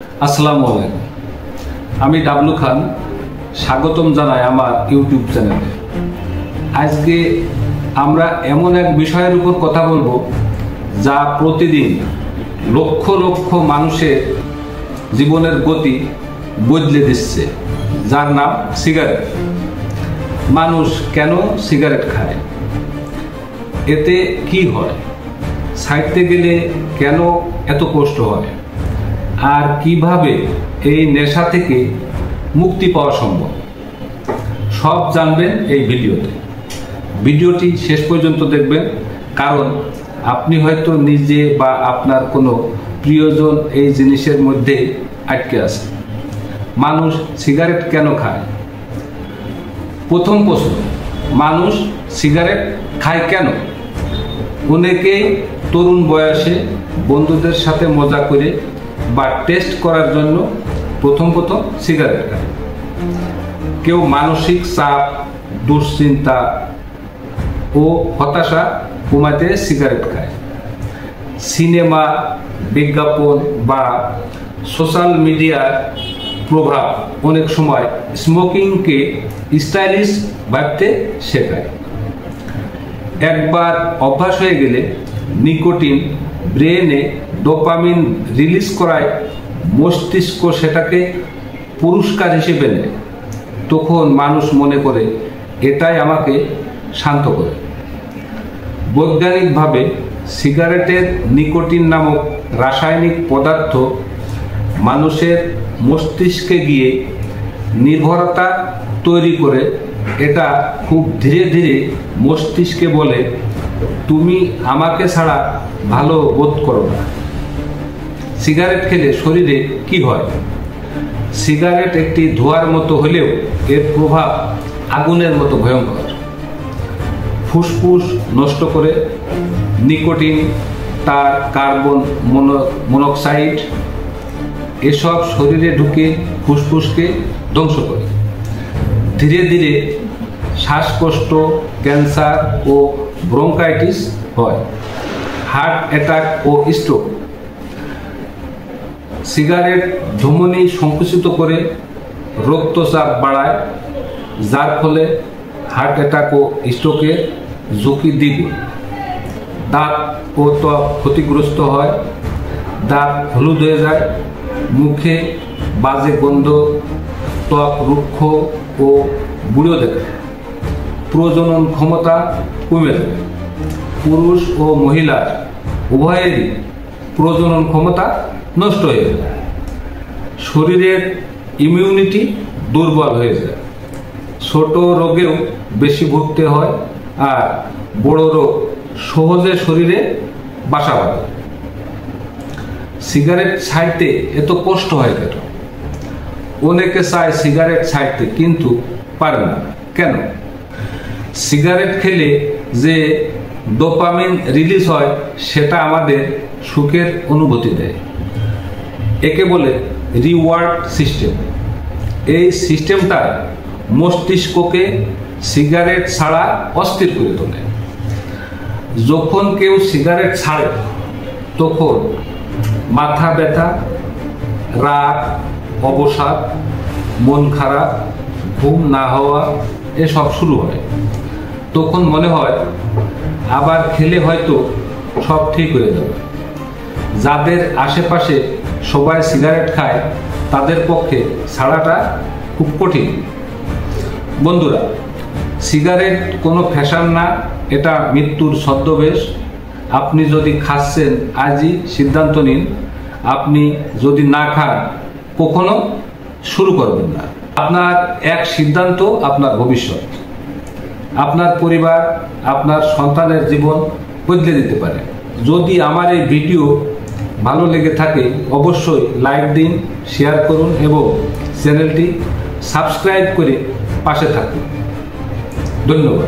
আসসালামু আলাইকুম। আমি ডাবলু খান, স্বাগতম জানাই আমার ইউটিউব চ্যানেলে। আজকে আমরা এমন এক বিষয়ের উপর কথা বলবো যা প্রতিদিন লক্ষ লক্ষ মানুষের জীবনের গতি বদলে দিচ্ছে, যার নাম সিগারেট। মানুষ কেন সিগারেট খায়? এতে কি হয়? ছাড়তে গেলে কেন এত কষ্ট হয়? আর কিভাবে এই নেশা থেকে মুক্তি পাওয়া সম্ভব, সব জানবেন এই ভিডিওতে। ভিডিওটি শেষ পর্যন্ত দেখবেন, কারণ আপনি হয়তো নিজে বা আপনার কোনো প্রিয়জন এই জিনিসের মধ্যে আটকে আছে। মানুষ সিগারেট কেন খায়? প্রথম প্রশ্ন, মানুষ সিগারেট খায় কেন? অনেকেই তরুণ বয়সে বন্ধুদের সাথে মজা করে বা টেস্ট করার জন্য প্রথম সিগারেট খায়। কেউ মানসিক চাপ, দুশ্চিন্তা ও হতাশা কমাতে সিগারেট খায়। সিনেমা, বিজ্ঞাপন বা সোশ্যাল মিডিয়ার প্রভাব অনেক সময় স্মোকিংকে স্টাইলিশ ভাবতে শেখায়। একবার অভ্যাস হয়ে গেলে নিকোটিন ব্রেনে ডোপামিন রিলিজ করায় মস্তিষ্ক সেটাকে পুরস্কার হিসেবে নেয়। তখন মানুষ মনে করে এটাই আমাকে শান্ত করে। বৈজ্ঞানিকভাবে সিগারেটের নিকোটিন নামক রাসায়নিক পদার্থ মানুষের মস্তিষ্কে গিয়ে নির্ভরতা তৈরি করে। এটা খুব ধীরে ধীরে মস্তিষ্কে বলে, তুমি আমাকে ছাড়া ভালো বোধ করো না। সিগারেট খেলে শরীরে কি হয়? সিগারেট একটি ধোঁয়ার মতো হলেও এর প্রভাব আগুনের মতো ভয়ঙ্কর। ফুসফুস নষ্ট করে। নিকোটিন, তার কার্বন মনোক্সাইড এসব শরীরে ঢুকে ফুসফুসকে ধ্বংস করে। ধীরে ধীরে শ্বাসকষ্ট, ক্যান্সার ও ব্রঙ্কাইটিস হয়, হার্ট অ্যাটাক ও স্ট্রোক। সিগারেট ধমনী সংকুচিত করে রক্তচাপ বাড়ায়, যার ফলে হার্ট অ্যাটাক ও স্ট্রোকের ঝুঁকি দ্বিগুণ। দাঁত ও ত্বক ক্ষতিগ্রস্ত হয়, দাঁত হলুদ হয়ে যায়, মুখে বাজে গন্ধ, ত্বক রুক্ষ ও বুড়ো দেখায়। প্রজনন ক্ষমতা কমে যায়। পুরুষ ও মহিলার উভয়েরই প্রজনন ক্ষমতা নষ্ট হয়ে যায়। শরীরের ইমিউনিটি দুর্বল হয়ে যায়। ছোট রোগেও বেশি ভুগতে হয়, আর বড় রোগ সহজে শরীরে বাসা বাঁধে। সিগারেট ছাড়তে এত কষ্ট হয় কেন? অনেকে চায় সিগারেট ছাড়তে, কিন্তু পারে না। কেন? সিগারেট খেলে যে ডোপামিন রিলিজ হয় সেটা আমাদের সুখের অনুভূতি দেয়। একে বলে রিওয়ার্ড সিস্টেম। এই সিস্টেমটা মস্তিষ্ককে সিগারেট ছাড়া অস্থির করে তোলে। যখন কেউ সিগারেট ছাড়ে তখন মাথা ব্যথা, রাগ, অবসাদ, মন খারাপ, ঘুম না হওয়া এসব শুরু হয়। তখন মনে হয় আবার খেলে হয়তো সব ঠিক হয়ে যাবে। যাদের আশেপাশে সবাই সিগারেট খায় তাদের পক্ষে ছাড়াটা খুব কঠিন। বন্ধুরা, সিগারেট কোনো ফ্যাশন না, এটা মৃত্যুর ছদ্মবেশ। আপনি যদি খাচ্ছেন, আজই সিদ্ধান্ত নিন। আপনি যদি না খান, কখনো শুরু করবেন না। আপনার এক সিদ্ধান্ত আপনার ভবিষ্যৎ, আপনার পরিবার, আপনার সন্তানের জীবন বদলে দিতে পারে। যদি আমার এই ভিডিও ভালো লেগে থাকে অবশ্যই লাইক দিন, শেয়ার করুন এবং চ্যানেলটি সাবস্ক্রাইব করে পাশে থাকুন। ধন্যবাদ।